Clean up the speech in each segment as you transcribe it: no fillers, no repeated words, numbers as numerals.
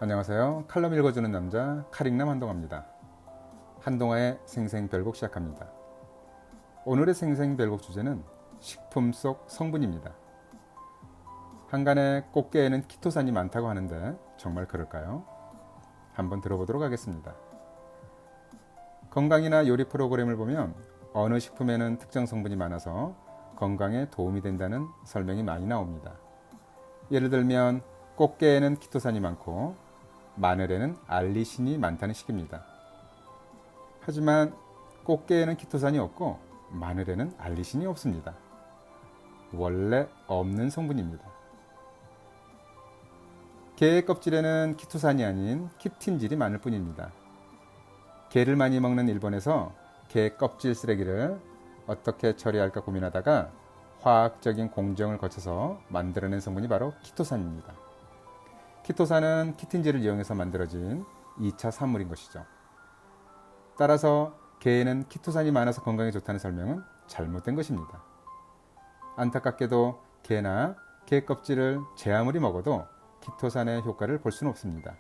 안녕하세요. 칼럼 읽어주는 남자 칼읽남 한동화입니다. 한동화의 생생별곡 시작합니다. 오늘의 생생별곡 주제는 식품 속 성분입니다. 한간에 꽃게에는 키토산이 많다고 하는데 정말 그럴까요? 한번 들어보도록 하겠습니다. 건강이나 요리 프로그램을 보면 어느 식품에는 특정 성분이 많아서 건강에 도움이 된다는 설명이 많이 나옵니다. 예를 들면 꽃게에는 키토산이 많고 마늘에는 알리신이 많다는 식입니다. 하지만 꽃게에는 키토산이 없고 마늘에는 알리신이 없습니다. 원래 없는 성분입니다. 게의 껍질에는 키토산이 아닌 키틴질이 많을 뿐입니다. 게를 많이 먹는 일본에서 게 껍질 쓰레기를 어떻게 처리할까 고민하다가 화학적인 공정을 거쳐서 만들어낸 성분이 바로 키토산입니다. 키토산은 키틴질을 이용해서 만들어진 2차 산물인 것이죠. 따라서 게에는 키토산이 많아서 건강에 좋다는 설명은 잘못된 것입니다. 안타깝게도 게나 게 껍질을 제 아무리 먹어도 키토산의 효과를 볼 수는 없습니다.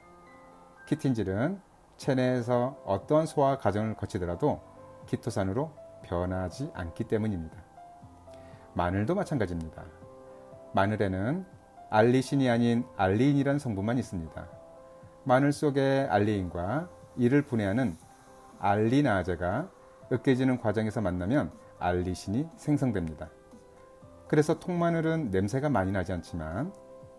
키틴질은 체내에서 어떠한 소화 과정을 거치더라도 키토산으로 변하지 않기 때문입니다. 마늘도 마찬가지입니다. 마늘에는 알리신이 아닌 알리인이라는 성분만 있습니다. 마늘 속의 알리인과 이를 분해하는 알리나제가 으깨지는 과정에서 만나면 알리신이 생성됩니다. 그래서 통마늘은 냄새가 많이 나지 않지만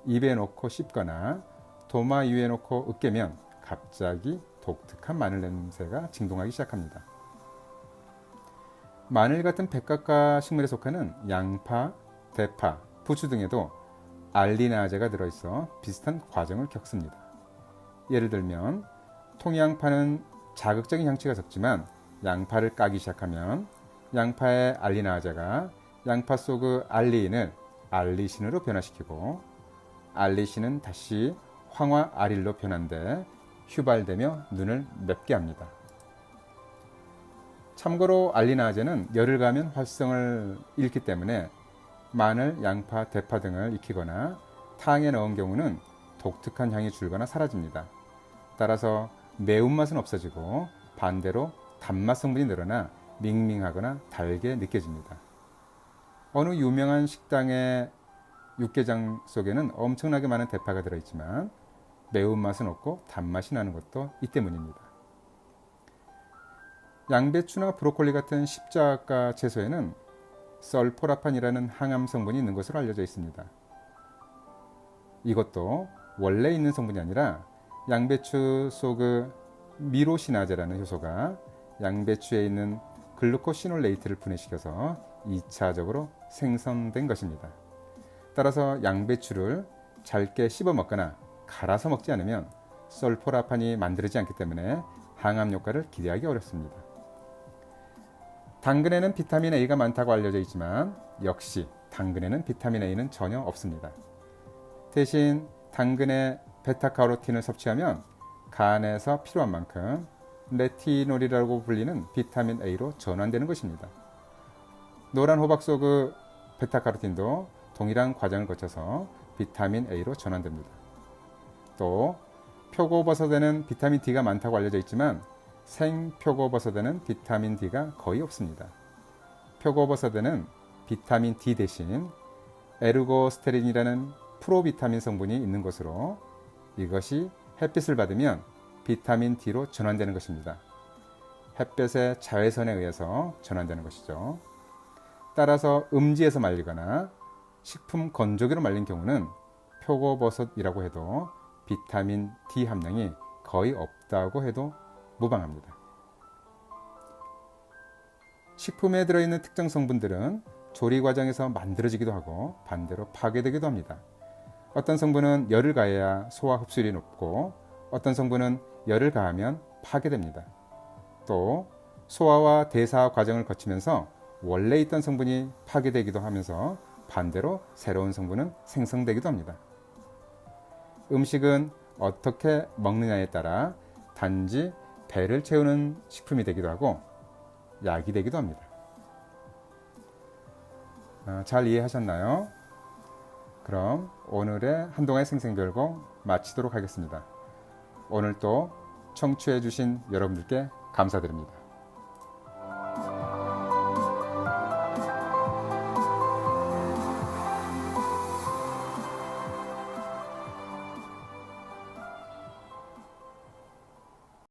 입에 넣고 씹거나 도마 위에 놓고 으깨면 갑자기 독특한 마늘 냄새가 진동하기 시작합니다. 마늘 같은 백각과 식물에 속하는 양파, 대파, 부추 등에도 알리나제가 들어있어 비슷한 과정을 겪습니다. 예를 들면 통양파는 자극적인 향취가 적지만 양파를 까기 시작하면 양파의 알리나제가 양파 속의 알리인을 알리신으로 변화시키고 알리신은 다시 황화 아릴로 변한데 휘발되며 눈을 맵게 합니다. 참고로 알리나제는 열을 가하면 활성을 잃기 때문에 마늘, 양파, 대파 등을 익히거나 탕에 넣은 경우는 독특한 향이 줄거나 사라집니다. 따라서 매운맛은 없어지고 반대로 단맛 성분이 늘어나 밍밍하거나 달게 느껴집니다. 어느 유명한 식당의 육개장 속에는 엄청나게 많은 대파가 들어있지만 매운맛은 없고 단맛이 나는 것도 이 때문입니다. 양배추나 브로콜리 같은 십자가 채소에는 설포라판이라는 항암 성분이 있는 것으로 알려져 있습니다. 이것도 원래 있는 성분이 아니라 양배추 속의 미로시나제라는 효소가 양배추에 있는 글루코시놀레이트를 분해시켜서 2차적으로 생성된 것입니다. 따라서 양배추를 잘게 씹어 먹거나 갈아서 먹지 않으면 설포라판이 만들어지지 않기 때문에 항암 효과를 기대하기 어렵습니다. 당근에는 비타민 A가 많다고 알려져 있지만 역시 당근에는 비타민 A는 전혀 없습니다. 대신 당근에 베타카로틴을 섭취하면 간에서 필요한 만큼 레티놀이라고 불리는 비타민 A로 전환되는 것입니다. 노란 호박 속의 베타카로틴도 동일한 과정을 거쳐서 비타민 A로 전환됩니다. 또 표고버섯에는 비타민 D가 많다고 알려져 있지만 생표고버섯에는 비타민 D가 거의 없습니다. 표고버섯에는 비타민 D 대신 에르고스테린이라는 프로비타민 성분이 있는 것으로 이것이 햇빛을 받으면 비타민 D로 전환되는 것입니다. 햇볕의 자외선에 의해서 전환되는 것이죠. 따라서 음지에서 말리거나 식품 건조기로 말린 경우는 표고버섯이라고 해도 비타민 D 함량이 거의 없다고 해도 무방합니다. 식품에 들어있는 특정 성분들은 조리 과정에서 만들어지기도 하고 반대로 파괴되기도 합니다. 어떤 성분은 열을 가해야 소화 흡수율이 높고 어떤 성분은 열을 가하면 파괴됩니다. 또 소화와 대사 과정을 거치면서 원래 있던 성분이 파괴되기도 하면서 반대로 새로운 성분은 생성되기도 합니다. 음식은 어떻게 먹느냐에 따라 단지 배를 채우는 식품이 되기도 하고 약이 되기도 합니다. 잘 이해하셨나요? 그럼 오늘의 한동화의 생생별곡 마치도록 하겠습니다. 오늘 또 청취해 주신 여러분들께 감사드립니다.